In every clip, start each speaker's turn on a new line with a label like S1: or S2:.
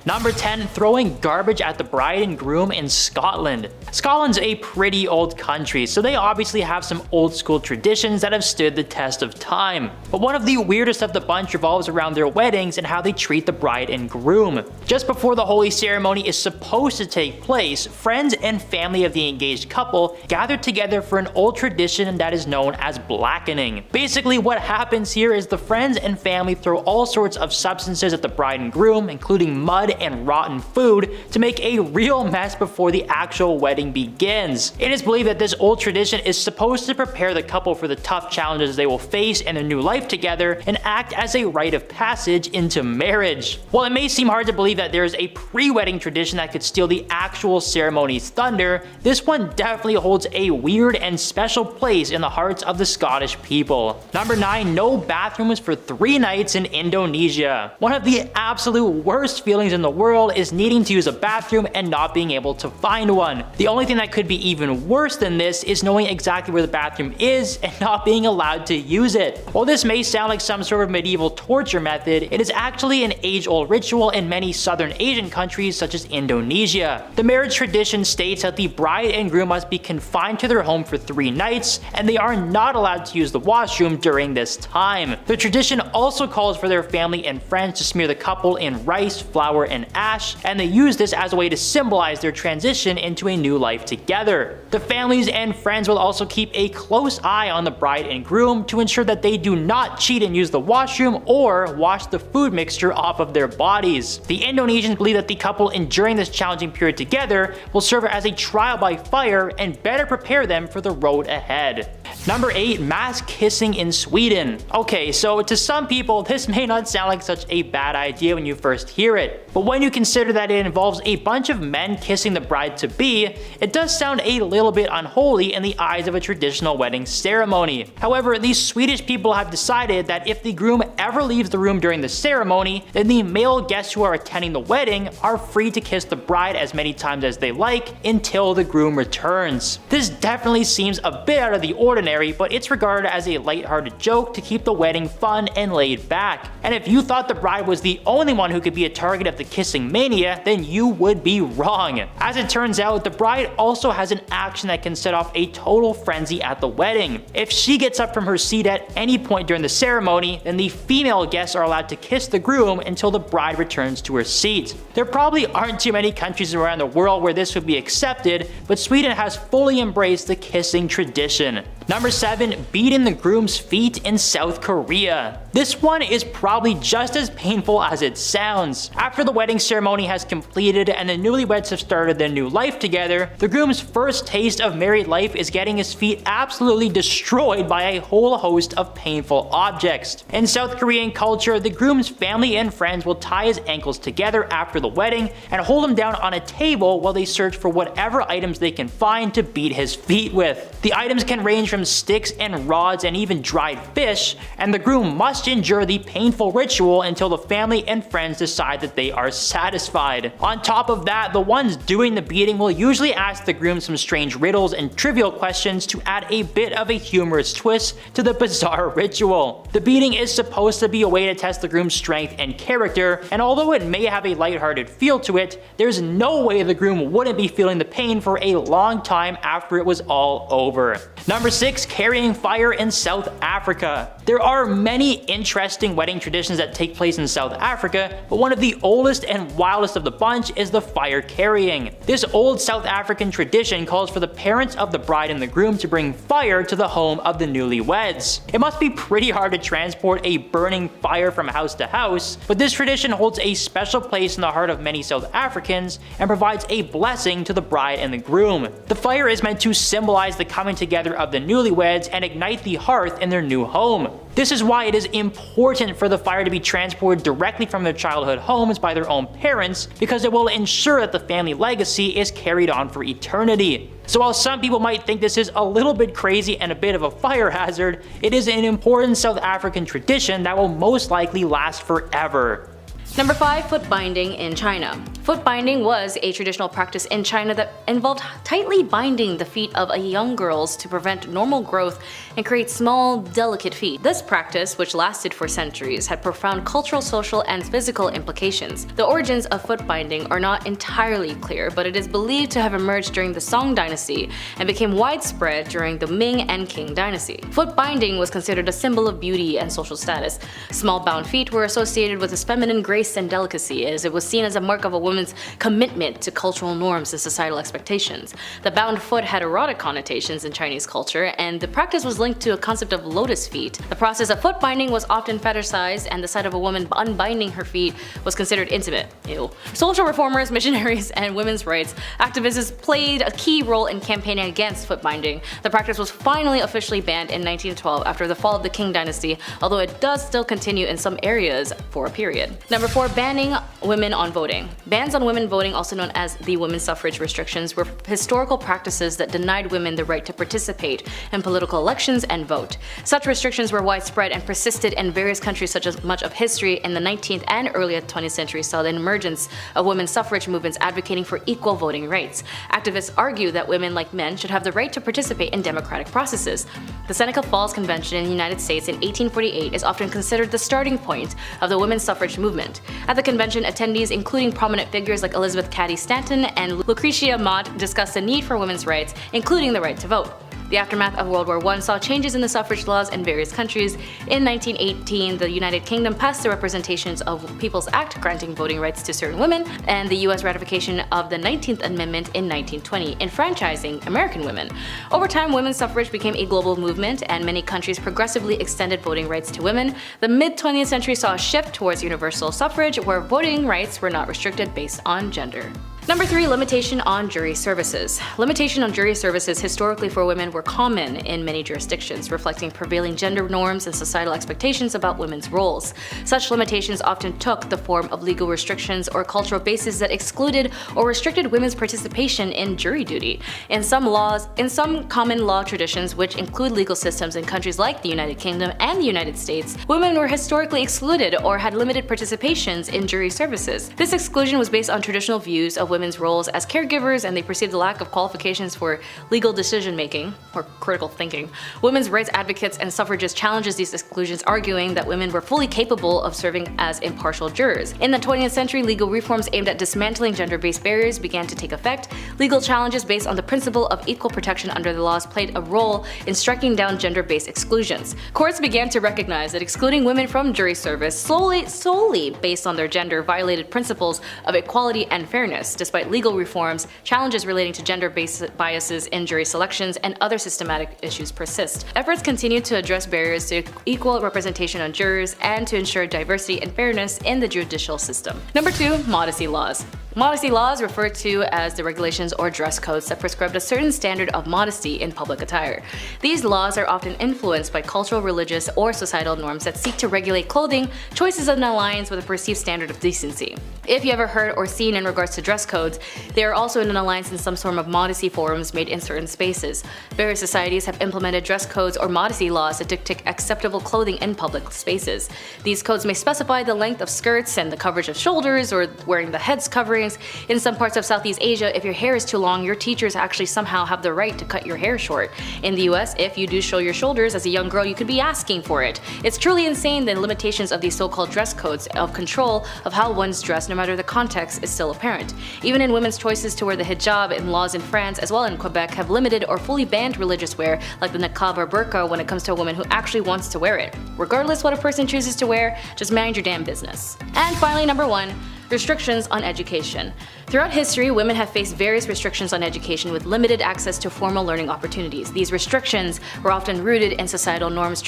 S1: Number 10. Throwing garbage at the bride and groom in Scotland. Scotland's a pretty old country, so they obviously have some old school traditions that have stood the test of time. But one of the weirdest of the bunch revolves around their weddings and how they treat the bride and groom. Just before the holy ceremony is supposed to take place, friends and family of the engaged couple gather together for an old tradition that is known as blackening. Basically, what happens here is the friends and family throw all sorts of substances at the bride and groom, including mud and rotten food, to make a real mess before the actual wedding begins. It is believed that this old tradition is supposed to prepare the couple for the tough challenges they will face in their new life together and act as a rite of passage into marriage. While it may seem hard to believe that there is a pre-wedding tradition that could steal the actual ceremony's thunder, this one definitely holds a weird and special place in the hearts of the Scottish people. Number 9. No bathrooms for 3 nights in Indonesia. One of the absolute worst feelings in the world is needing to use a bathroom and not being able to find one. The only thing that could be even worse than this is knowing exactly where the bathroom is and not being allowed to use it. While this may sound like some sort of medieval torture method, it is actually an age-old ritual in many southern Asian countries such as Indonesia. The marriage tradition states that the bride and groom must be confined to their home for 3 nights, and they are not allowed to use the washroom during this time. The tradition also calls for their family and friends to smear the couple in rice, flour, and ash, and they use this as a way to symbolize their transition into a new life together. The families and friends will also keep a close eye on the bride and groom to ensure that they do not cheat and use the washroom or wash the food mixture off of their bodies. The Indonesians believe that the couple enduring this challenging period together will serve as a trial by fire and better prepare them for the road ahead. Number 8. Mass kissing in Sweden. Okay, so to some people, this may not sound like such a bad idea when you first hear it, but when you consider that it involves a bunch of men kissing the bride-to-be, it does sound a little bit unholy in the eyes of a traditional wedding ceremony. However, these Swedish people have decided that if the groom ever leaves the room during the ceremony, then the male guests who are attending the wedding are free to kiss the bride as many times as they like until the groom returns. This definitely seems a bit out of the ordinary, but it's regarded as a lighthearted joke to keep the wedding fun and laid back. And if you thought the bride was the only one who could be a target of the kissing mania, then you would be wrong. As it turns out, the bride also has an action that can set off a total frenzy at the wedding. If she gets up from her seat at any point during the ceremony, then the female guests are allowed to kiss the groom until the bride returns to her seat. There probably aren't too many countries around the world where this would be accepted, but Sweden has fully embraced the kissing tradition. Number 7. Beating the groom's feet in South Korea. This one is probably just as painful as it sounds. After the wedding ceremony has completed and the newlyweds have started their new life together, the groom's first taste of married life is getting his feet absolutely destroyed by a whole host of painful objects. In South Korean culture, the groom's family and friends will tie his ankles together after the wedding and hold him down on a table while they search for whatever items they can find to beat his feet with. The items can range from sticks and rods and even dried fish, and the groom must endure the painful ritual until the family and friends decide that they are satisfied. On top of that, the ones doing the beating will usually ask the groom some strange riddles and trivial questions to add a bit of a humorous twist to the bizarre ritual. The beating is supposed to be a way to test the groom's strength and character, and although it may have a lighthearted feel to it, there's no way the groom wouldn't be feeling the pain for a long time after it was all over. Number 6. Carrying fire in South Africa. There are many interesting wedding traditions that take place in South Africa, but one of the oldest and wildest of the bunch is the fire carrying. This old South African tradition calls for the parents of the bride and the groom to bring fire to the home of the newlyweds. It must be pretty hard to transport a burning fire from house to house, but this tradition holds a special place in the heart of many South Africans and provides a blessing to the bride and the groom. The fire is meant to symbolize the coming together of the newlyweds and ignite the hearth in their new home. This is why it is important for the fire to be transported directly from their childhood homes by their own parents, because it will ensure that the family legacy is carried on for eternity. So while some people might think this is a little bit crazy and a bit of a fire hazard, it is an important South African tradition that will most likely last forever.
S2: Number 5. Foot binding in China. Foot binding was a traditional practice in China that involved tightly binding the feet of young girls to prevent normal growth and create small, delicate feet. This practice, which lasted for centuries, had profound cultural, social, and physical implications. The origins of foot binding are not entirely clear, but it is believed to have emerged during the Song dynasty and became widespread during the Ming and Qing dynasty. Foot binding was considered a symbol of beauty and social status. Small bound feet were associated with feminine grace and delicacy, as it was seen as a mark of a woman's commitment to cultural norms and societal expectations. The bound foot had erotic connotations in Chinese culture, and the practice was linked to a concept of lotus feet. The process of foot binding was often fetishized, and the sight of a woman unbinding her feet was considered intimate. Ew. Social reformers, missionaries, and women's rights activists played a key role in campaigning against foot binding. The practice was finally officially banned in 1912 after the fall of the Qing dynasty, although it does still continue in some areas for a period. Number 4. Banning women on voting. Bans on women voting, also known as the women's suffrage restrictions, were historical practices that denied women the right to participate in political elections and vote. Such restrictions were widespread and persisted in various countries, such as much of history in the 19th and early 20th century saw the emergence of women's suffrage movements advocating for equal voting rights. Activists argue that women, like men, should have the right to participate in democratic processes. The Seneca Falls Convention in the United States in 1848 is often considered the starting point of the women's suffrage movement. At the convention, attendees, including prominent figures like Elizabeth Cady Stanton and Lucretia Mott, discussed the need for women's rights, including the right to vote. The aftermath of World War I saw changes in the suffrage laws in various countries. In 1918, the United Kingdom passed the Representations of People's Act granting voting rights to certain women, and the US ratification of the 19th Amendment in 1920, enfranchising American women. Over time, women's suffrage became a global movement, and many countries progressively extended voting rights to women. The mid-20th century saw a shift towards universal suffrage, where voting rights were not restricted based on gender. Number 3. Limitation on jury services. Limitation on jury services historically for women were common in many jurisdictions, reflecting prevailing gender norms and societal expectations about women's roles. Such limitations often took the form of legal restrictions or cultural bases that excluded or restricted women's participation in jury duty. In some common law traditions, which include legal systems in countries like the United Kingdom and the United States, women were historically excluded or had limited participations in jury services. This exclusion was based on traditional views of women's roles as caregivers, and they perceived the lack of qualifications for legal decision-making or critical thinking. Women's rights advocates and suffragists challenged these exclusions, arguing that women were fully capable of serving as impartial jurors. In the 20th century, legal reforms aimed at dismantling gender-based barriers began to take effect. Legal challenges based on the principle of equal protection under the laws played a role in striking down gender-based exclusions. Courts began to recognize that excluding women from jury service solely based on their gender violated principles of equality and fairness. Despite legal reforms, challenges relating to gender-based biases in jury selections and other systematic issues persist. Efforts continue to address barriers to equal representation on jurors and to ensure diversity and fairness in the judicial system. Number 2. Modesty laws. Modesty laws, referred to as the regulations or dress codes that prescribed a certain standard of modesty in public attire. These laws are often influenced by cultural, religious, or societal norms that seek to regulate clothing choices in alliance with a perceived standard of decency. If you ever heard or seen in regards to dress codes, they are also in an alliance in some sort of modesty forums made in certain spaces. Various societies have implemented dress codes or modesty laws that dictate acceptable clothing in public spaces. These codes may specify the length of skirts and the coverage of shoulders or wearing the head's covering. In some parts of Southeast Asia, if your hair is too long, your teachers actually somehow have the right to cut your hair short. In the US, if you do show your shoulders as a young girl, you could be asking for it. It's truly insane the limitations of these so-called dress codes of control of how one's dressed, no matter the context, is still apparent. Even in women's choices to wear the hijab, and laws in France as well in Quebec have limited or fully banned religious wear like the niqab or burqa when it comes to a woman who actually wants to wear it. Regardless what a person chooses to wear, just mind your damn business. And finally, number 1. Restrictions on education. Throughout history, women have faced various restrictions on education with limited access to formal learning opportunities. These restrictions were often rooted in societal norms,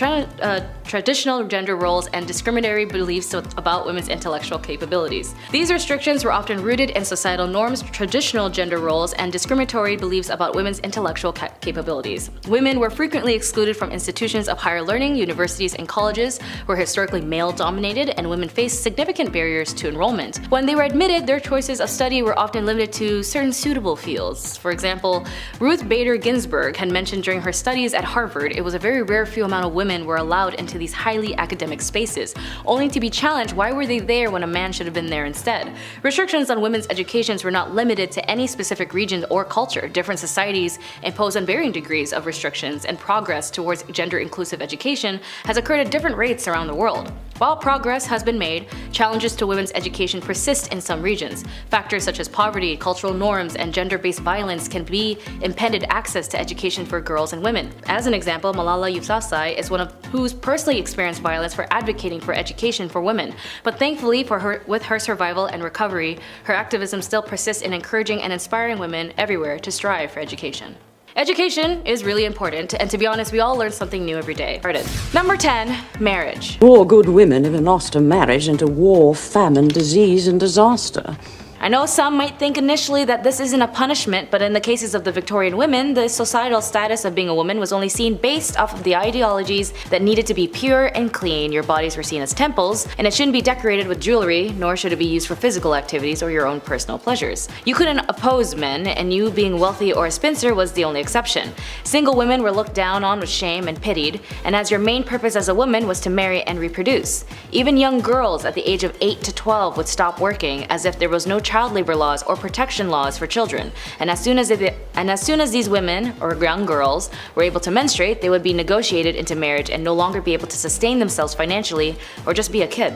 S2: traditional gender roles, and discriminatory beliefs about women's intellectual capabilities. These restrictions were often rooted in societal norms, traditional gender roles, and discriminatory beliefs about women's intellectual capabilities. Women were frequently excluded from institutions of higher learning. Universities and colleges were historically male-dominated, and women faced significant barriers to enrollment. When they were admitted, their choices of study were often limited to certain suitable fields. For example, Ruth Bader Ginsburg had mentioned during her studies at Harvard it was a very rare few amount of women were allowed into these highly academic spaces, only to be challenged why were they there when a man should have been there instead. Restrictions on women's educations were not limited to any specific region or culture. Different societies impose on varying degrees of restrictions, and progress towards gender-inclusive education has occurred at different rates around the world. While progress has been made, challenges to women's education persist in some regions. Factors such as poverty, cultural norms, and gender-based violence can be impeded access to education for girls and women. As an example, Malala Yousafzai is one of who's personally experienced violence for advocating for education for women. But thankfully for her, with her survival and recovery, her activism still persists in encouraging and inspiring women everywhere to strive for education. Education is really important, and to be honest, we all learn something new every day. Number 10. Marriage.
S3: More good women have lost a marriage into war, famine, disease, and disaster.
S2: I know some might think initially that this isn't a punishment, but in the cases of the Victorian women, the societal status of being a woman was only seen based off of the ideologies that needed to be pure and clean. Your bodies were seen as temples, and it shouldn't be decorated with jewelry, nor should it be used for physical activities or your own personal pleasures. You couldn't oppose men, and you being wealthy or a spinster was the only exception. Single women were looked down on with shame and pitied, and as your main purpose as a woman was to marry and reproduce. Even young girls at the age of 8 to 12 would stop working as if there was no child labor laws or protection laws for children, and as soon as these women or young girls were able to menstruate, they would be negotiated into marriage and no longer be able to sustain themselves financially or just be a kid.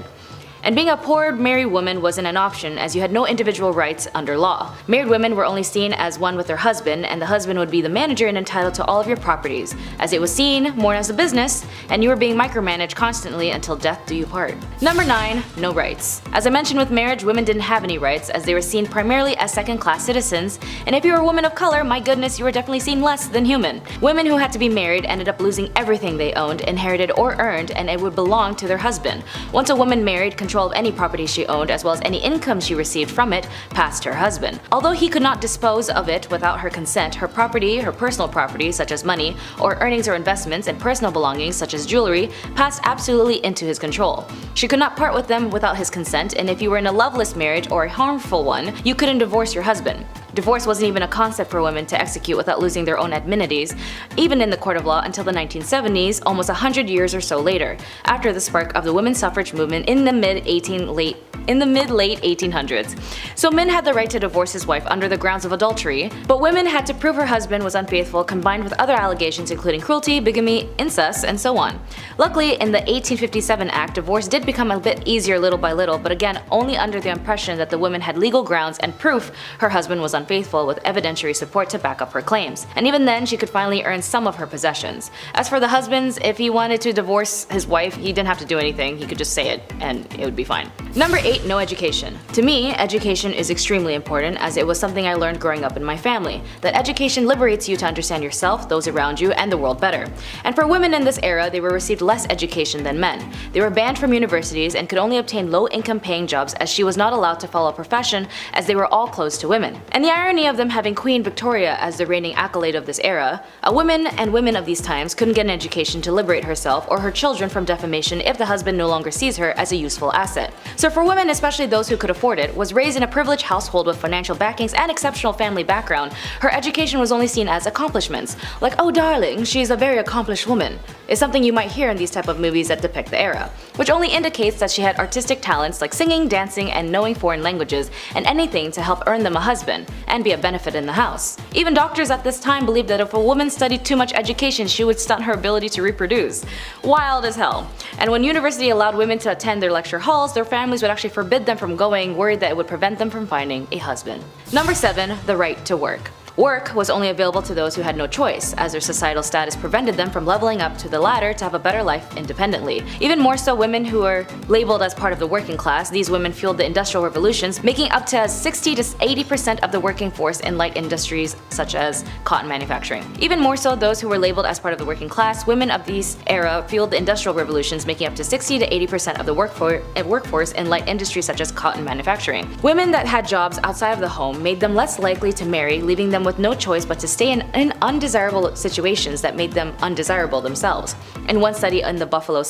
S2: And being a poor married woman wasn't an option, as you had no individual rights under law. Married women were only seen as one with their husband, and the husband would be the manager and entitled to all of your properties, as it was seen more as a business, and you were being micromanaged constantly until death do you part. Number 9. No rights. As I mentioned with marriage, women didn't have any rights, as they were seen primarily as second-class citizens, and if you were a woman of color, my goodness, you were definitely seen less than human. Women who had to be married ended up losing everything they owned, inherited, or earned, and it would belong to their husband. Once a woman married, control of any property she owned as well as any income she received from it passed her husband. Although he could not dispose of it without her consent, her property, her personal property such as money or earnings or investments, and personal belongings such as jewelry passed absolutely into his control. She could not part with them without his consent, and if you were in a loveless marriage or a harmful one, you couldn't divorce your husband. Divorce wasn't even a concept for women to execute without losing their own amenities, even in the court of law until the 1970s, almost 100 years or so later, after the spark of the women's suffrage movement in the mid-late 1800s. So men had the right to divorce his wife under the grounds of adultery, but women had to prove her husband was unfaithful, combined with other allegations including cruelty, bigamy, incest, and so on. Luckily, in the 1857 Act, divorce did become a bit easier little by little, but again only under the impression that the woman had legal grounds and proof her husband was unfaithful, with evidentiary support to back up her claims. And even then, she could finally earn some of her possessions. As for the husbands, if he wanted to divorce his wife, he didn't have to do anything, he could just say it and it would be fine. Number 8. No education. To me, education is extremely important, as it was something I learned growing up in my family, that education liberates you to understand yourself, those around you, and the world better. And for women in this era, they were received less education than men. They were banned from universities and could only obtain low-income paying jobs, as she was not allowed to follow a profession, as they were all closed to women. And the irony of them having Queen Victoria as the reigning accolade of this era, a woman and women of these times couldn't get an education to liberate herself or her children from defamation if the husband no longer sees her as a useful asset. So for women, especially those who could afford it, was raised in a privileged household with financial backings and exceptional family background, her education was only seen as accomplishments. Like, oh darling, she's a very accomplished woman, is something you might hear in these type of movies that depict the era, which only indicates that she had artistic talents like singing, dancing, and knowing foreign languages, and anything to help earn them a husband and be a benefit in the house. Even doctors at this time believed that if a woman studied too much education, she would stunt her ability to reproduce. Wild as hell. And when university allowed women to attend their lecture halls, their families would actually forbid them from going, worried that it would prevent them from finding a husband. Number 7. The right to work. Work was only available to those who had no choice, as their societal status prevented them from leveling up to the ladder to have a better life independently. Even more so, women who were labeled as part of the working class, these women fueled the industrial revolutions, making up to 60 to 80% of the working force in light industries such as cotton manufacturing. Even more so, those who were labeled as part of the working class, women of this era fueled the industrial revolutions, making up to 60 to 80% of the workforce in light industries such as cotton manufacturing. Women that had jobs outside of the home made them less likely to marry, leaving them them with no choice but to stay in undesirable situations that made them undesirable themselves. In one study by the Buffalo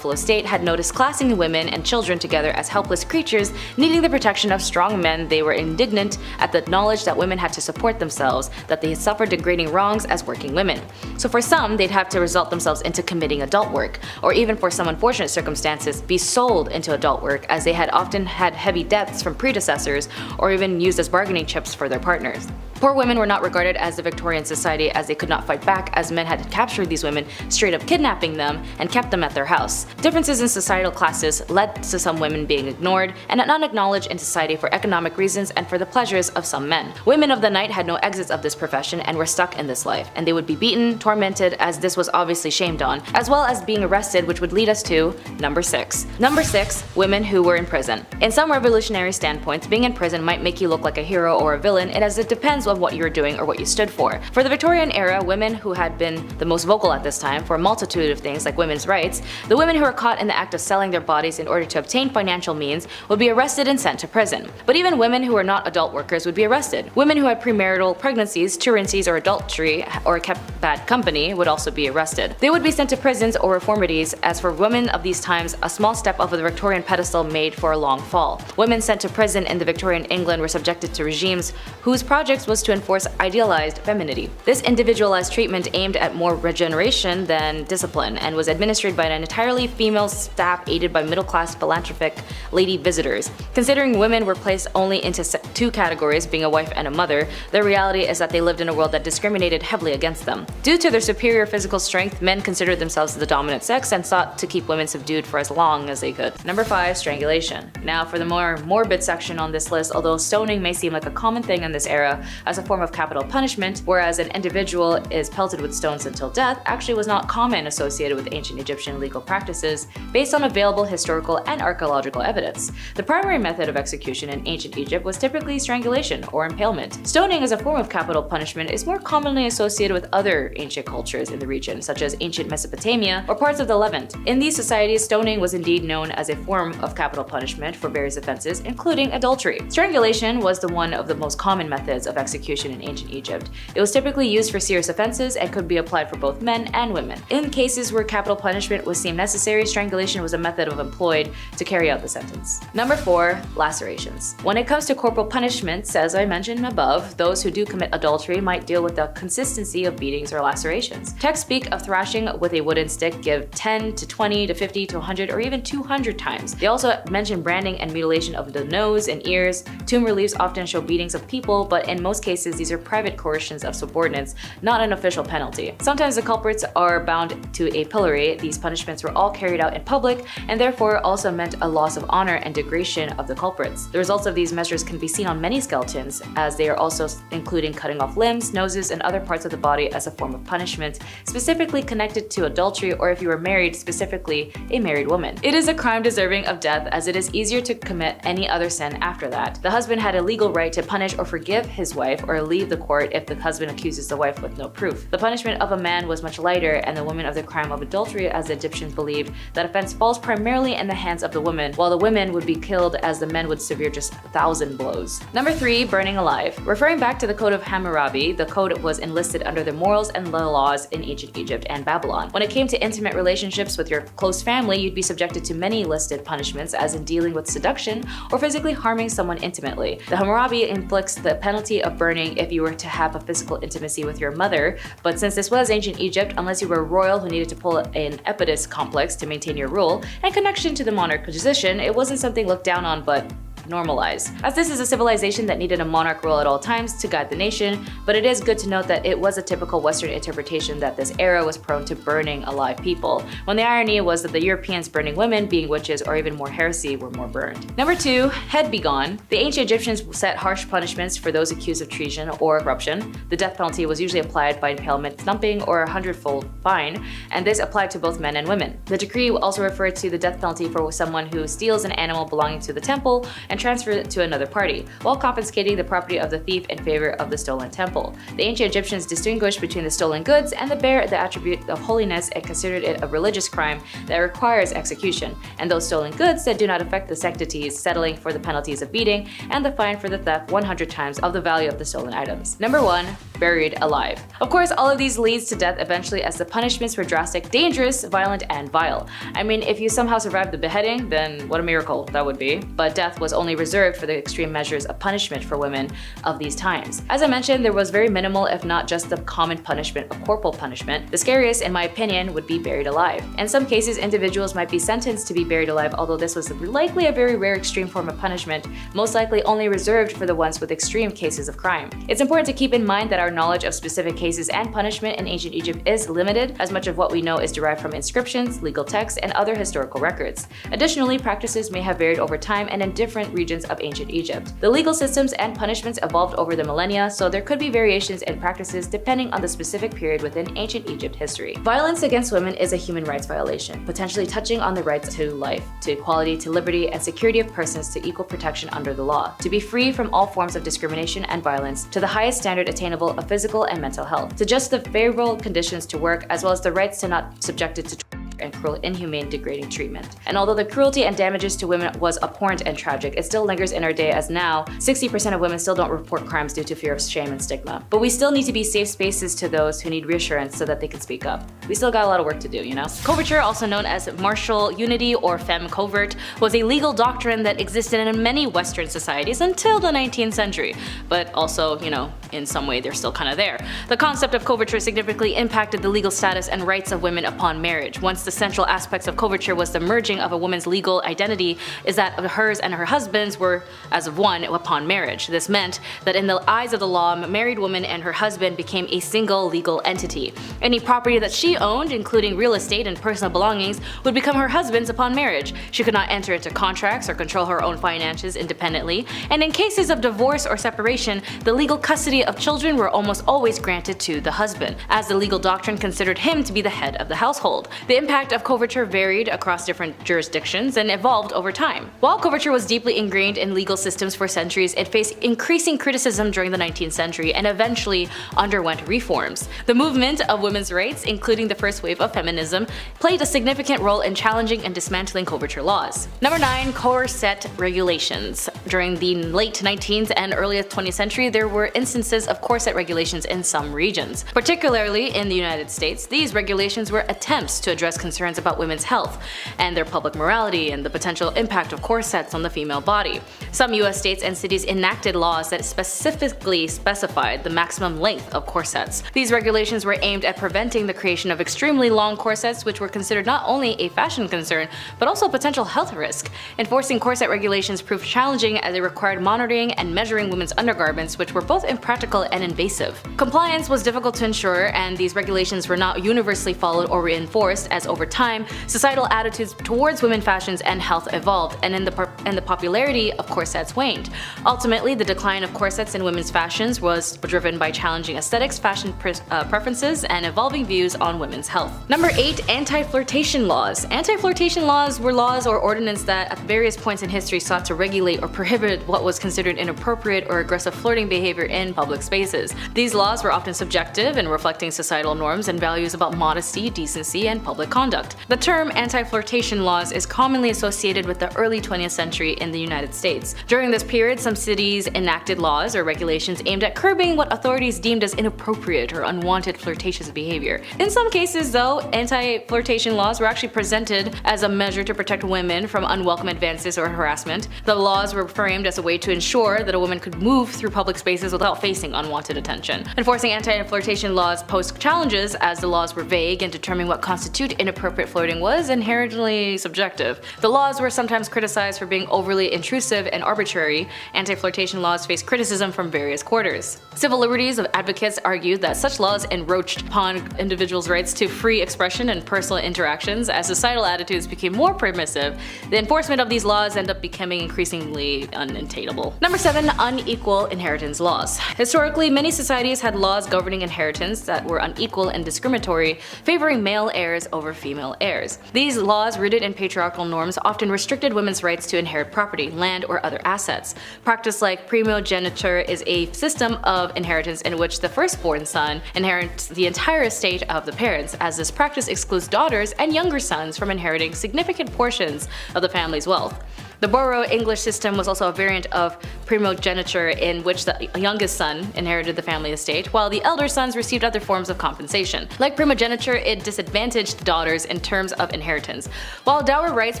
S2: State had noticed classing women and children together as helpless creatures needing the protection of strong men. They were indignant at the knowledge that women had to support themselves, that they had suffered degrading wrongs as working women. So for some, they'd have to result themselves into committing adult work, or even for some unfortunate circumstances, be sold into adult work, as they had often had heavy debts from predecessors or even used as bargaining chips for their partners. Poor women were not regarded as the Victorian society, as they could not fight back, as men had captured these women, straight up kidnapping them and kept them at their house. Differences in societal classes led to some women being ignored and not acknowledged in society for economic reasons and for the pleasures of some men. Women of the night had no exits of this profession and were stuck in this life, and they would be beaten, tormented, as this was obviously shamed on, as well as being arrested, which would lead us to number 6. Number 6, women who were in prison. In some revolutionary standpoints, being in prison might make you look like a hero or a villain, as it depends on what you were doing or what you stood for. For the Victorian era, women who had been the most vocal at this time for a multitude of things like women's rights, the women who were caught in the act of selling their bodies in order to obtain financial means would be arrested and sent to prison. But even women who were not adult workers would be arrested. Women who had premarital pregnancies, truancies, or adultery, or kept bad company would also be arrested. They would be sent to prisons or reformities, as for women of these times, a small step off of the Victorian pedestal made for a long fall. Women sent to prison in the Victorian England were subjected to regimes whose project was to enforce idealized femininity. This individualized treatment aimed at more regeneration than discipline, and was administered by an entirely female staff aided by middle-class philanthropic lady visitors. Considering women were placed only into two categories, being a wife and a mother, the reality is that they lived in a world that discriminated heavily against them. Due to their superior physical strength, men considered themselves the dominant sex and sought to keep women subdued for as long as they could. Number 5, strangulation. Now for the more morbid section on this list, although stoning may seem like a common thing in this era as a form of capital punishment, whereas an individual is pelted with stones until death, actually was not common associated with ancient Egyptian legal practices based on available historical and archaeological evidence. The primary method of execution in ancient Egypt was typically strangulation or impalement. Stoning as a form of capital punishment is more commonly associated with other ancient cultures in the region, such as ancient Mesopotamia or parts of the Levant. In these societies, stoning was indeed known as a form of capital punishment for various offenses, including adultery. Strangulation was one of the most common methods of execution in ancient Egypt. It was typically used for serious offenses and could be applied for both men and women. In cases where capital punishment was deemed necessary, strangulation was a method employed to carry out the sentence. Number 4, lacerations. When it comes to corporal punishments, as I mentioned above, those who do commit adultery might deal with the consistency of beatings or lacerations. Texts speak of thrashing with a wooden stick, give 10 to 20 to 50 to 100 or even 200 times. They also mention branding and mutilation of the nose and ears. Tomb reliefs often show beatings of people, but in most cases these are private coercions of subordinates, not an official penalty. Sometimes the culprits are bound to a pillory. These punishments were all carried out in public and therefore also meant a loss of honor and degradation of the culprits. The results of these measures can be seen on many skeletons, as they are also including cutting off limbs, noses, and other parts of the body as a form of punishment, specifically connected to adultery, or if you were married, specifically a married woman. It is a crime deserving of death, as it is easier to commit any other sin after that. The husband had a legal right to punish or forgive his wife or leave the court if the husband accuses the wife with no proof. The punishment of a man was much lighter, and the woman of the crime of adultery, as the Egyptians believed, that offense falls primarily in the hands of the woman, while the women would be killed as the men would severe just 1,000 blows. Number 3, burning alive. Referring back to the Code of Hammurabi, the code was enlisted under the morals and the laws in ancient Egypt and Babylon. When it came to intimate relationships with your close family, you'd be subjected to many listed punishments, as in dealing with seduction or physically harming someone intimately. The Hammurabi inflicts the penalty of burning if you were to have a physical intimacy with your mother, but since this was ancient Egypt, unless you were a royal who needed to pull an Oedipus complex to maintain your rule and connection to the monarch position, it wasn't something looked down on but normalized. As this is a civilization that needed a monarch rule at all times to guide the nation, but it is good to note that it was a typical Western interpretation that this era was prone to burning alive people, when the irony was that the Europeans burning women, being witches or even more heresy, were more burned. Number 2, head be gone. The ancient Egyptians set harsh punishments for those accused of treason or corruption. The death penalty was usually applied by impalement, thumping, or a 100-fold fine, and this applied to both men and women. The decree also referred to the death penalty for someone who steals an animal belonging to the temple and transfer it to another party, while confiscating the property of the thief in favor of the stolen temple. The ancient Egyptians distinguished between the stolen goods and bear the attribute of holiness and considered it a religious crime that requires execution, and those stolen goods that do not affect the sanctities, settling for the penalties of beating and the fine for the theft 100 times of the value of the stolen items. Number 1. Buried alive. Of course, all of these leads to death eventually, as the punishments were drastic, dangerous, violent, and vile. I mean, if you somehow survived the beheading, then what a miracle that would be. But death was only reserved for the extreme measures of punishment for women of these times. As I mentioned, there was very minimal, if not just the common punishment of corporal punishment. The scariest, in my opinion, would be buried alive. In some cases, individuals might be sentenced to be buried alive, although this was likely a very rare extreme form of punishment, most likely only reserved for the ones with extreme cases of crime. It's important to keep in mind that our knowledge of specific cases and punishment in ancient Egypt is limited, as much of what we know is derived from inscriptions, legal texts, and other historical records. Additionally, practices may have varied over time and in different regions of ancient Egypt. The legal systems and punishments evolved over the millennia, so there could be variations in practices depending on the specific period within ancient Egypt history. Violence against women is a human rights violation, potentially touching on the rights to life, to equality, to liberty, and security of persons, to equal protection under the law, to be free from all forms of discrimination and violence, to the highest standard attainable of physical and mental health, to just the favorable conditions to work, as well as the rights to not subjected to and cruel, inhumane, degrading treatment. And although the cruelty and damages to women was abhorrent and tragic, it still lingers in our day, as now 60% of women still don't report crimes due to fear of shame and stigma. But we still need to be safe spaces to those who need reassurance so that they can speak up. We still got a lot of work to do, you know? Coverture, also known as martial unity or femme covert, was a legal doctrine that existed in many Western societies until the 19th century, but also, you know, in some way they're still kind of there. The concept of coverture significantly impacted the legal status and rights of women upon marriage. Once the central aspects of coverture was the merging of a woman's legal identity is that of hers and her husband's were as of one upon marriage. This meant that in the eyes of the law, a married woman and her husband became a single legal entity. Any property that she owned, including real estate and personal belongings, would become her husband's upon marriage. She could not enter into contracts or control her own finances independently, and in cases of divorce or separation, the legal custody of children were almost always granted to the husband, as the legal doctrine considered him to be the head of the household. The impact of coverture varied across different jurisdictions and evolved over time. While coverture was deeply ingrained in legal systems for centuries, it faced increasing criticism during the 19th century and eventually underwent reforms. The movement of women's rights, including the first wave of feminism, played a significant role in challenging and dismantling coverture laws. Number 9. Corset regulations. During the late 19th and early 20th century, there were instances of corset regulations in some regions. Particularly in the United States, these regulations were attempts to address concerns about women's health and their public morality and the potential impact of corsets on the female body. Some US states and cities enacted laws that specifically specified the maximum length of corsets. These regulations were aimed at preventing the creation of extremely long corsets, which were considered not only a fashion concern but also a potential health risk. Enforcing corset regulations proved challenging as it required monitoring and measuring women's undergarments, which were both impractical and invasive. Compliance was difficult to ensure, and these regulations were not universally followed or reinforced, as over time, societal attitudes towards women's fashions and health evolved, and the popularity of corsets waned. Ultimately, the decline of corsets in women's fashions was driven by challenging aesthetics, fashion preferences, and evolving views on women's health. Number 8. Anti-flirtation laws. Anti-flirtation laws were laws or ordinances that at various points in history sought to regulate or prohibit what was considered inappropriate or aggressive flirting behavior in public spaces. These laws were often subjective and reflecting societal norms and values about modesty, decency, and public conduct. The term anti-flirtation laws is commonly associated with the early 20th century in the United States. During this period, some cities enacted laws or regulations aimed at curbing what authorities deemed as inappropriate or unwanted flirtatious behavior. In some cases, though, anti-flirtation laws were actually presented as a measure to protect women from unwelcome advances or harassment. The laws were framed as a way to ensure that a woman could move through public spaces without facing unwanted attention. Enforcing anti-flirtation laws posed challenges, as the laws were vague and determining what constituted inappropriate flirting was inherently subjective. The laws were sometimes criticized for being overly intrusive and arbitrary. Anti-flirtation laws faced criticism from various quarters. Civil liberties advocates argued that such laws encroached upon individuals' rights to free expression and personal interactions. As societal attitudes became more permissive, the enforcement of these laws ended up becoming increasingly unattainable. Number 7. Unequal inheritance laws. Historically, many societies had laws governing inheritance that were unequal and discriminatory, favoring male heirs over female heirs. These laws, rooted in patriarchal norms, often restricted women's rights to inherit inherit property, land, or other assets. Practice like primogeniture is a system of inheritance in which the firstborn son inherits the entire estate of the parents, as this practice excludes daughters and younger sons from inheriting significant portions of the family's wealth. The Borough English system was also a variant of primogeniture in which the youngest son inherited the family estate, while the elder sons received other forms of compensation. Like primogeniture, it disadvantaged daughters in terms of inheritance. While dower rights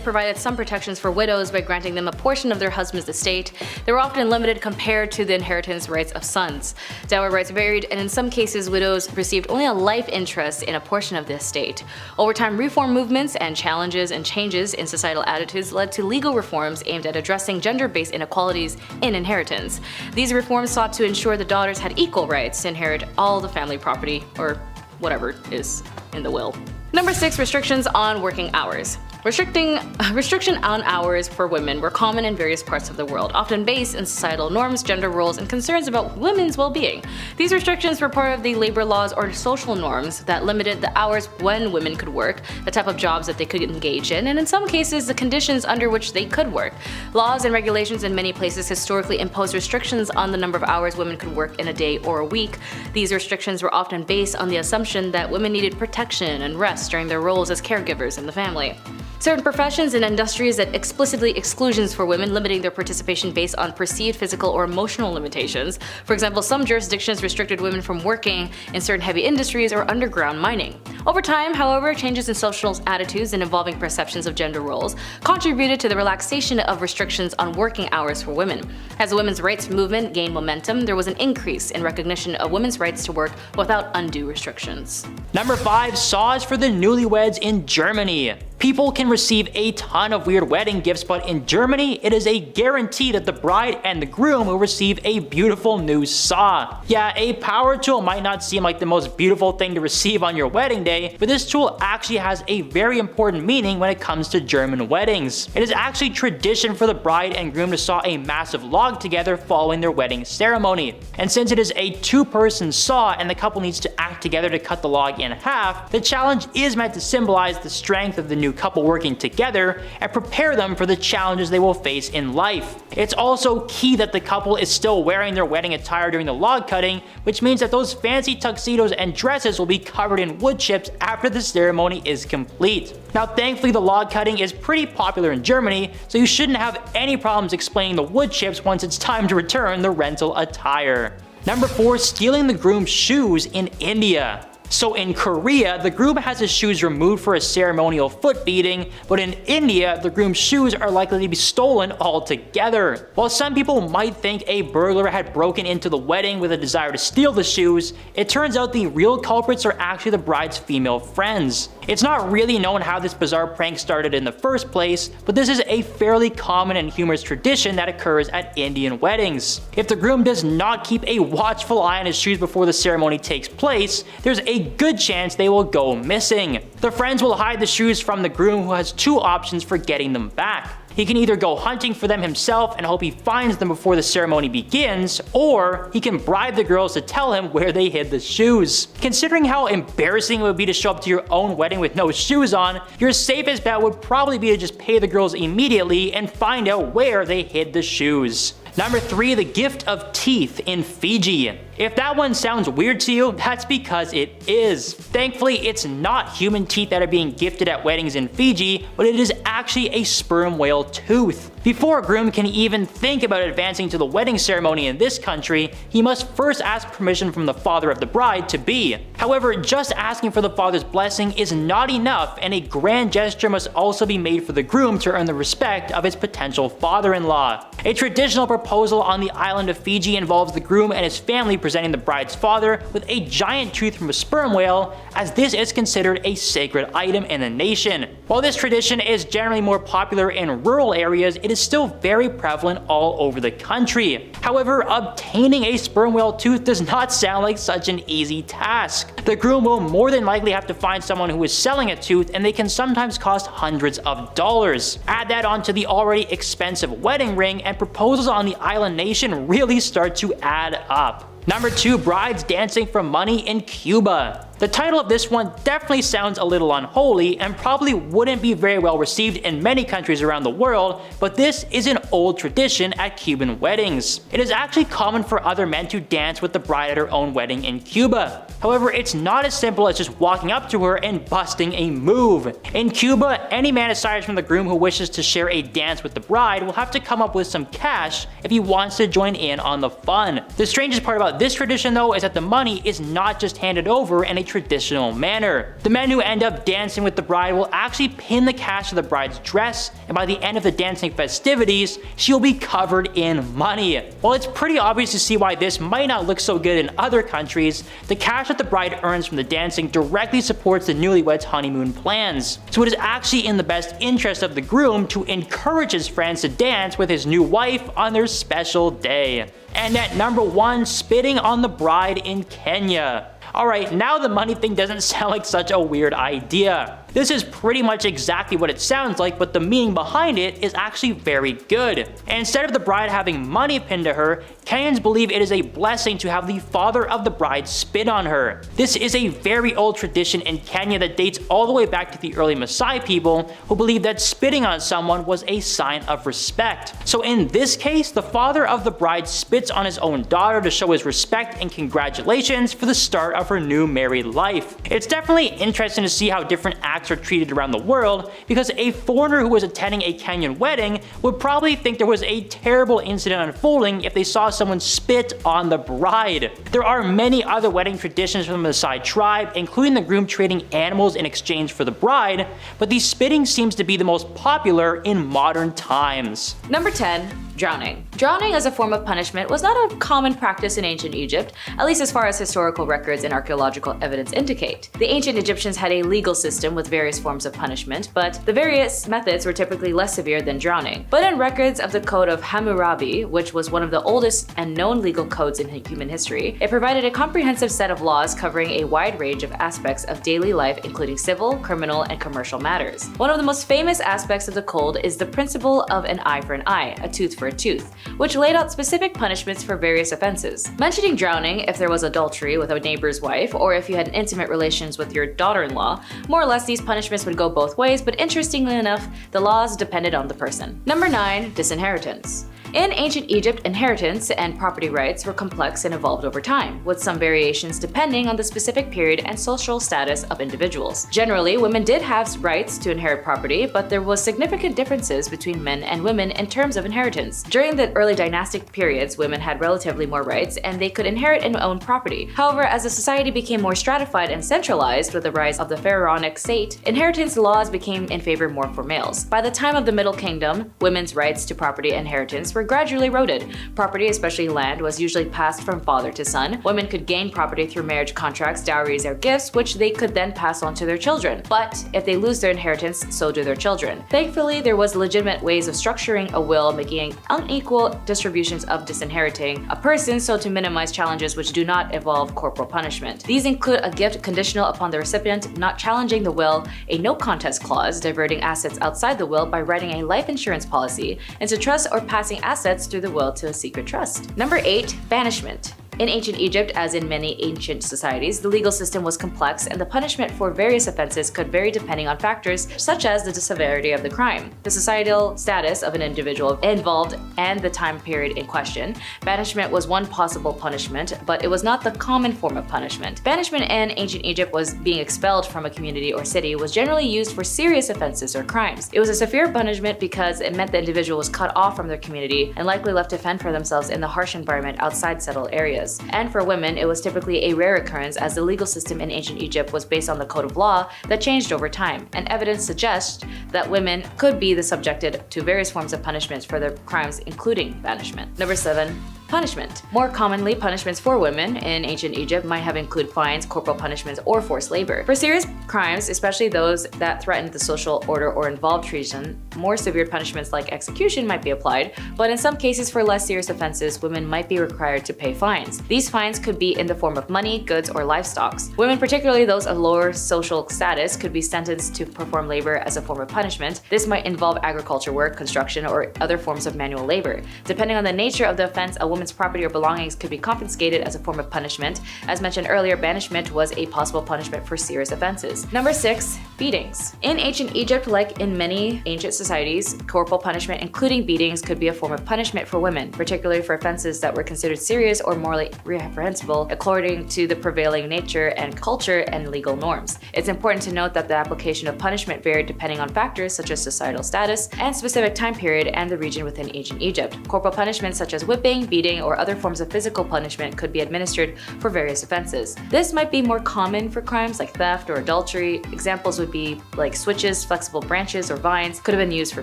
S2: provided some protections for widows by granting them a portion of their husband's estate, they were often limited compared to the inheritance rights of sons. Dower rights varied, and in some cases widows received only a life interest in a portion of the estate. Over time, reform movements and challenges and changes in societal attitudes led to legal reforms aimed at addressing gender-based inequalities in inheritance. These reforms sought to ensure the daughters had equal rights to inherit all the family property, or whatever is in the will. Number 6. Restrictions on working hours. Restriction on hours for women were common in various parts of the world, often based in societal norms, gender roles, and concerns about women's well-being. These restrictions were part of the labor laws or social norms that limited the hours when women could work, the type of jobs that they could engage in, and in some cases the conditions under which they could work. Laws and regulations in many places historically imposed restrictions on the number of hours women could work in a day or a week. These restrictions were often based on the assumption that women needed protection and rest during their roles as caregivers in the family. Certain professions and industries had explicitly exclusions for women, limiting their participation based on perceived physical or emotional limitations. For example, some jurisdictions restricted women from working in certain heavy industries or underground mining. Over time, however, changes in social attitudes and evolving perceptions of gender roles contributed to the relaxation of restrictions on working hours for women. As the women's rights movement gained momentum, there was an increase in recognition of women's rights to work without undue restrictions.
S1: Number 5. Saws for the newlyweds in Germany. People can receive a ton of weird wedding gifts, but in Germany, it is a guarantee that the bride and the groom will receive a beautiful new saw. Yeah, a power tool might not seem like the most beautiful thing to receive on your wedding day, but this tool actually has a very important meaning when it comes to German weddings. It is actually tradition for the bride and groom to saw a massive log together following their wedding ceremony. And since it is a two-person saw and the couple needs to act together to cut the log in half, the challenge is meant to symbolize the strength of the new couple working together and prepare them for the challenges they will face in life. It's also key that the couple is still wearing their wedding attire during the log cutting, which means that those fancy tuxedos and dresses will be covered in wood chips after the ceremony is complete. Now, thankfully, the log cutting is pretty popular in Germany, so you shouldn't have any problems explaining the wood chips once it's time to return the rental attire. Number 4. Stealing the groom's shoes in India. So in Korea, the groom has his shoes removed for a ceremonial foot beating, but in India, the groom's shoes are likely to be stolen altogether. While some people might think a burglar had broken into the wedding with a desire to steal the shoes, it turns out the real culprits are actually the bride's female friends. It's not really known how this bizarre prank started in the first place, but this is a fairly common and humorous tradition that occurs at Indian weddings. If the groom does not keep a watchful eye on his shoes before the ceremony takes place, there's a good chance they will go missing. The friends will hide the shoes from the groom, who has two options for getting them back. He can either go hunting for them himself and hope he finds them before the ceremony begins, or he can bribe the girls to tell him where they hid the shoes. Considering how embarrassing it would be to show up to your own wedding with no shoes on, your safest bet would probably be to just pay the girls immediately and find out where they hid the shoes. Number 3. The gift of teeth in Fiji. If that one sounds weird to you, that's because it is. Thankfully, it's not human teeth that are being gifted at weddings in Fiji, but it is actually a sperm whale tooth. Before a groom can even think about advancing to the wedding ceremony in this country, he must first ask permission from the father of the bride-to-be. However, just asking for the father's blessing is not enough, and a grand gesture must also be made for the groom to earn the respect of his potential father-in-law. A traditional proposal on the island of Fiji involves the groom and his family presenting the bride's father with a giant tooth from a sperm whale, as this is considered a sacred item in the nation. While this tradition is generally more popular in rural areas, it is still very prevalent all over the country. However, obtaining a sperm whale tooth does not sound like such an easy task. The groom will more than likely have to find someone who is selling a tooth, and they can sometimes cost hundreds of dollars. Add that onto the already expensive wedding ring, and proposals on the island nation really start to add up. Number 2. Brides dancing for money in Cuba. The title of this one definitely sounds a little unholy and probably wouldn't be very well received in many countries around the world, but this is an old tradition at Cuban weddings. It is actually common for other men to dance with the bride at her own wedding in Cuba. However, it's not as simple as just walking up to her and busting a move. In Cuba, any man aside from the groom who wishes to share a dance with the bride will have to come up with some cash if he wants to join in on the fun. The strangest part about this tradition though is that the money is not just handed over in a traditional manner. The men who end up dancing with the bride will actually pin the cash to the bride's dress, and by the end of the dancing festivities, she'll be covered in money. While it's pretty obvious to see why this might not look so good in other countries, the cash that the bride earns from the dancing directly supports the newlyweds' honeymoon plans. So it is actually in the best interest of the groom to encourage his friends to dance with his new wife on their special day. And at number 1, spitting on the bride in Kenya. Alright, now the money thing doesn't sound like such a weird idea. This is pretty much exactly what it sounds like, but the meaning behind it is actually very good. And instead of the bride having money pinned to her, Kenyans believe it is a blessing to have the father of the bride spit on her. This is a very old tradition in Kenya that dates all the way back to the early Maasai people, who believed that spitting on someone was a sign of respect. So in this case, the father of the bride spits on his own daughter to show his respect and congratulations for the start of her new married life. It's definitely interesting to see how different acts are treated around the world, because a foreigner who was attending a Kenyan wedding would probably think there was a terrible incident unfolding if they saw someone spit on the bride. There are many other wedding traditions from the Maasai tribe, including the groom trading animals in exchange for the bride, but the spitting seems to be the most popular in modern times.
S2: Number 10. Drowning. Drowning as a form of punishment was not a common practice in ancient Egypt, at least as far as historical records and archaeological evidence indicate. The ancient Egyptians had a legal system with various forms of punishment, but the various methods were typically less severe than drowning. But in records of the Code of Hammurabi, which was one of the oldest and known legal codes in human history, it provided a comprehensive set of laws covering a wide range of aspects of daily life, including civil, criminal, and commercial matters. One of the most famous aspects of the code is the principle of an eye for an eye, a tooth for a tooth, which laid out specific punishments for various offenses. Mentioning drowning if there was adultery with a neighbor's wife, or if you had intimate relations with your daughter-in-law, more or less these punishments would go both ways, but interestingly enough, the laws depended on the person. Number 9. Disinheritance. In ancient Egypt, inheritance and property rights were complex and evolved over time, with some variations depending on the specific period and social status of individuals. Generally, women did have rights to inherit property, but there was significant differences between men and women in terms of inheritance. During the early dynastic periods, women had relatively more rights and they could inherit and own property. However, as the society became more stratified and centralized with the rise of the pharaonic state, inheritance laws became in favor more for males. By the time of the Middle Kingdom, women's rights to property and inheritance were gradually eroded. Property, especially land, was usually passed from father to son. Women could gain property through marriage contracts, dowries, or gifts, which they could then pass on to their children. But if they lose their inheritance, so do their children. Thankfully, there was legitimate ways of structuring a will, making unequal distributions of disinheriting a person so to minimize challenges which do not involve corporal punishment. These include a gift conditional upon the recipient not challenging the will, a no contest clause diverting assets outside the will by writing a life insurance policy into trust, or passing assets through the will to a secret trust. Number 8. Banishment. In ancient Egypt, as in many ancient societies, the legal system was complex and the punishment for various offenses could vary depending on factors such as the severity of the crime, the societal status of an individual involved, and the time period in question. Banishment was one possible punishment, but it was not the common form of punishment. Banishment in ancient Egypt was being expelled from a community or city was generally used for serious offenses or crimes. It was a severe punishment because it meant the individual was cut off from their community and likely left to fend for themselves in the harsh environment outside settled areas. And for women, it was typically a rare occurrence as the legal system in ancient Egypt was based on the code of law that changed over time, and evidence suggests that women could be subjected to various forms of punishments for their crimes, including banishment. Number 7. Punishment. More commonly, punishments for women in ancient Egypt might have included fines, corporal punishments, or forced labor. For serious crimes, especially those that threatened the social order or involved treason, more severe punishments like execution might be applied, but in some cases for less serious offenses, women might be required to pay fines. These fines could be in the form of money, goods, or livestock. Women, particularly those of lower social status, could be sentenced to perform labor as a form of punishment. This might involve agriculture work, construction, or other forms of manual labor. Depending on the nature of the offense, a woman woman's property or belongings could be confiscated as a form of punishment. As mentioned earlier, banishment was a possible punishment for serious offenses. Number 6. Beatings. In ancient Egypt, like in many ancient societies, corporal punishment, including beatings, could be a form of punishment for women, particularly for offenses that were considered serious or morally reprehensible according to the prevailing nature and culture and legal norms. It's important to note that the application of punishment varied depending on factors such as societal status and specific time period and the region within ancient Egypt. Corporal punishments such as whipping, beating, or other forms of physical punishment could be administered for various offenses. This might be more common for crimes like theft or adultery. Examples would be like switches, flexible branches, or vines could have been used for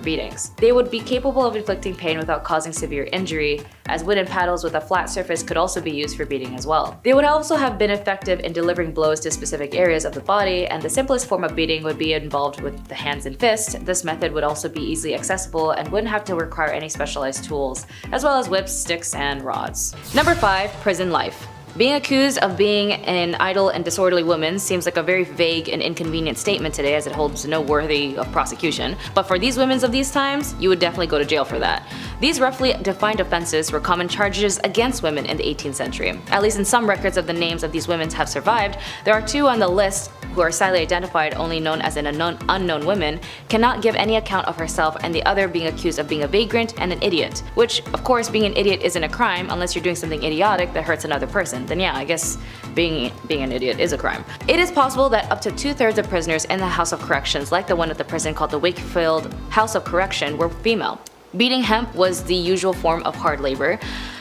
S2: beatings. They would be capable of inflicting pain without causing severe injury, as wooden paddles with a flat surface could also be used for beating as well. They would also have been effective in delivering blows to specific areas of the body, and the simplest form of beating would be involved with the hands and fists. This method would also be easily accessible and wouldn't have to require any specialized tools, as well as whips, sticks, and rods. Number 5. Prison life. Being accused of being an idle and disorderly woman seems like a very vague and inconvenient statement today, as it holds no worthy of prosecution. But for these women of these times, you would definitely go to jail for that. These roughly defined offenses were common charges against women in the 18th century. At least in some records of the names of these women have survived, there are 2 on the list who are sadly identified only known as an unknown woman, cannot give any account of herself, and the other being accused of being a vagrant and an idiot. Which, of course, being an idiot isn't a crime unless you're doing something idiotic that hurts another person. Then yeah, I guess being an idiot is a crime. It is possible that up to 2/3 of prisoners in the House of Corrections, like the one at the prison called the Wakefield House of Correction, were female. Beating hemp was the usual form of hard labor,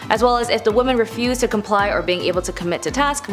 S2: as well as if the women refused to comply or being able to commit to tasks,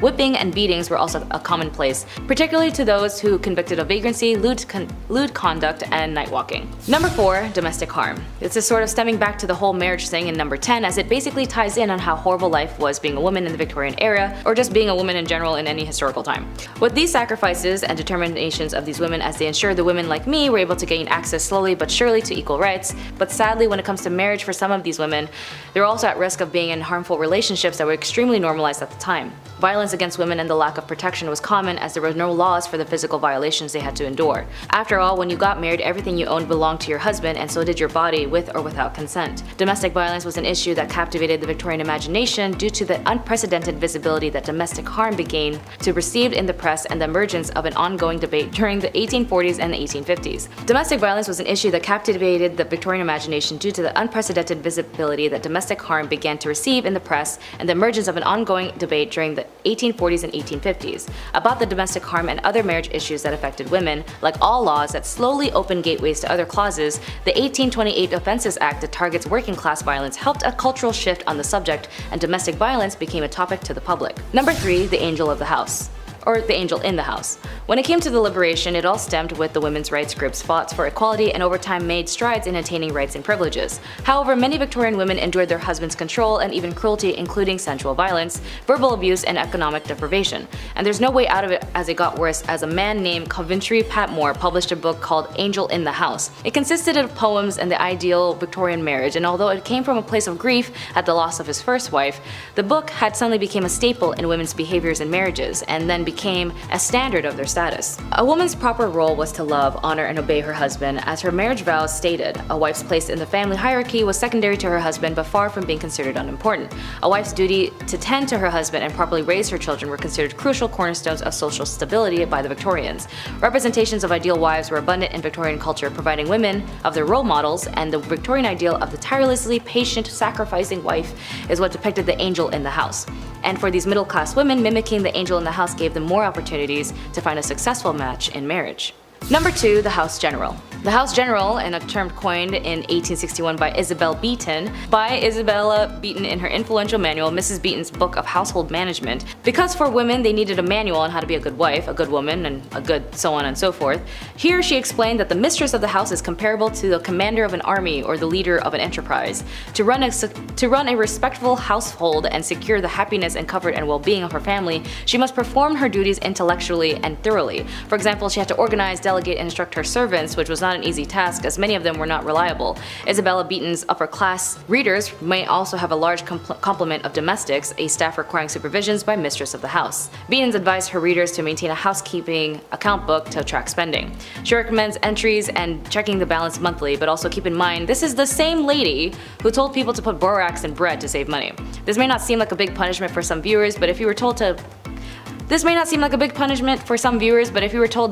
S2: whipping and beatings were also a commonplace, particularly to those who convicted of vagrancy, lewd conduct, and night walking. Number 4. Domestic harm. This is sort of stemming back to the whole marriage thing in number 10, as it basically ties in on how horrible life was being a woman in the Victorian era, or just being a woman in general in any historical time. With these sacrifices and determinations of these women, as they ensured the women like me were able to gain access slowly but surely to equal rights. But sadly, when it comes to marriage for some of these women, they're also at risk of being in harmful relationships that were extremely normalized at the time. Violence against women and the lack of protection was common, as there were no laws for the physical violations they had to endure. After all, when you got married, everything you owned belonged to your husband, and so did your body, with or without consent. Domestic violence was an issue that captivated the Victorian imagination due to the unprecedented visibility that domestic harm began to receive in the press and the emergence of an ongoing debate during the 1840s and the 1850s. Domestic violence was an issue that captivated the Victorian imagination due to the unprecedented visibility that domestic harm began to receive in the press and the emergence of an ongoing debate during the 1840s and 1850s about the domestic harm and other marriage issues that affected women. Like all laws that slowly opened gateways to other clauses, the 1828 Offences Act that targets working class violence helped a cultural shift on the subject, and domestic violence became a topic to the public. Number 3. The angel of the house. Or the angel in the house. When it came to the liberation, it all stemmed with the women's rights groups fought for equality and over time made strides in attaining rights and privileges. However, many Victorian women endured their husbands' control and even cruelty, including sensual violence, verbal abuse, and economic deprivation. And there's no way out of it, as it got worse, as a man named Coventry Patmore published a book called Angel in the House. It consisted of poems and the ideal Victorian marriage, and although it came from a place of grief at the loss of his first wife, the book had suddenly become a staple in women's behaviors and marriages, and then became a standard of their status. A woman's proper role was to love, honor, and obey her husband, as her marriage vows stated. A wife's place in the family hierarchy was secondary to her husband, but far from being considered unimportant. A wife's duty to tend to her husband and properly raise her children were considered crucial cornerstones of social stability by the Victorians. Representations of ideal wives were abundant in Victorian culture, providing women of their role models, and the Victorian ideal of the tirelessly patient, sacrificing wife is what depicted the angel in the house. And for these middle-class women, mimicking the angel in the house gave them more opportunities to find a successful match in marriage. Number 2, the House General. The House General, in a term coined in 1861 by Isabella Beeton in her influential manual, Mrs. Beeton's Book of Household Management. Because for women they needed a manual on how to be a good wife, a good woman, and a good so on and so forth, here she explained that the mistress of the house is comparable to the commander of an army or the leader of an enterprise. To run a respectable household and secure the happiness and comfort and well-being of her family, she must perform her duties intellectually and thoroughly. For example, she had to organize, delegate, and instruct her servants, which was not not an easy task, as many of them were not reliable. Isabella Beeton's upper-class readers may also have a large complement of domestics, a staff requiring supervisions by mistress of the house. Beeton's advised her readers to maintain a housekeeping account book to track spending. She recommends entries and checking the balance monthly, but also keep in mind this is the same lady who told people to put borax in bread to save money. This may not seem like a big punishment for some viewers, but if you were told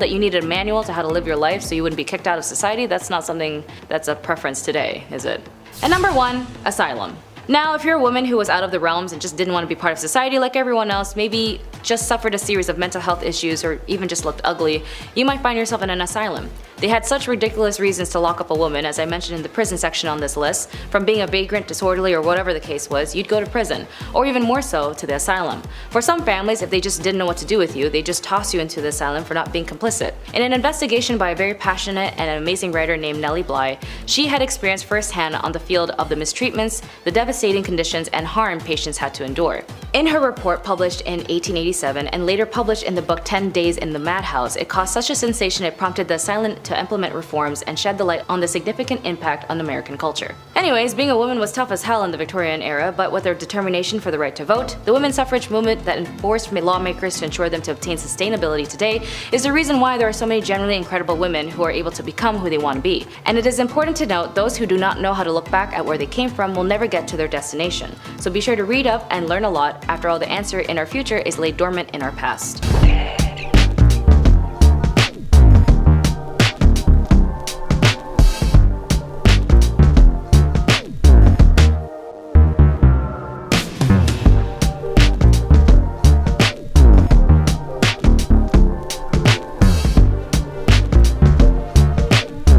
S2: that you needed a manual to how to live your life so you wouldn't be kicked out of society, that's not something that's a preference today, is it? And number 1, asylum. Now, if you're a woman who was out of the realms and just didn't want to be part of society like everyone else, maybe just suffered a series of mental health issues or even just looked ugly, you might find yourself in an asylum. They had such ridiculous reasons to lock up a woman, as I mentioned in the prison section on this list. From being a vagrant, disorderly, or whatever the case was, you'd go to prison, or even more so, to the asylum. For some families, if they just didn't know what to do with you, they just toss you into the asylum for not being complicit. In an investigation by a very passionate and an amazing writer named Nellie Bly, she had experienced firsthand on the field of the mistreatments, the devastating conditions, and harm patients had to endure. In her report published in 1887 and later published in the book 10 Days in the Madhouse, it caused such a sensation it prompted the asylum to implement reforms and shed the light on the significant impact on American culture. Anyways, being a woman was tough as hell in the Victorian era, but with their determination for the right to vote, the women's suffrage movement that enforced lawmakers to ensure them to obtain sustainability today is the reason why there are so many genuinely incredible women who are able to become who they want to be. And it is important to note, those who do not know how to look back at where they came from will never get to their destination. So be sure to read up and learn a lot. After all, the answer in our future is laid dormant in our past.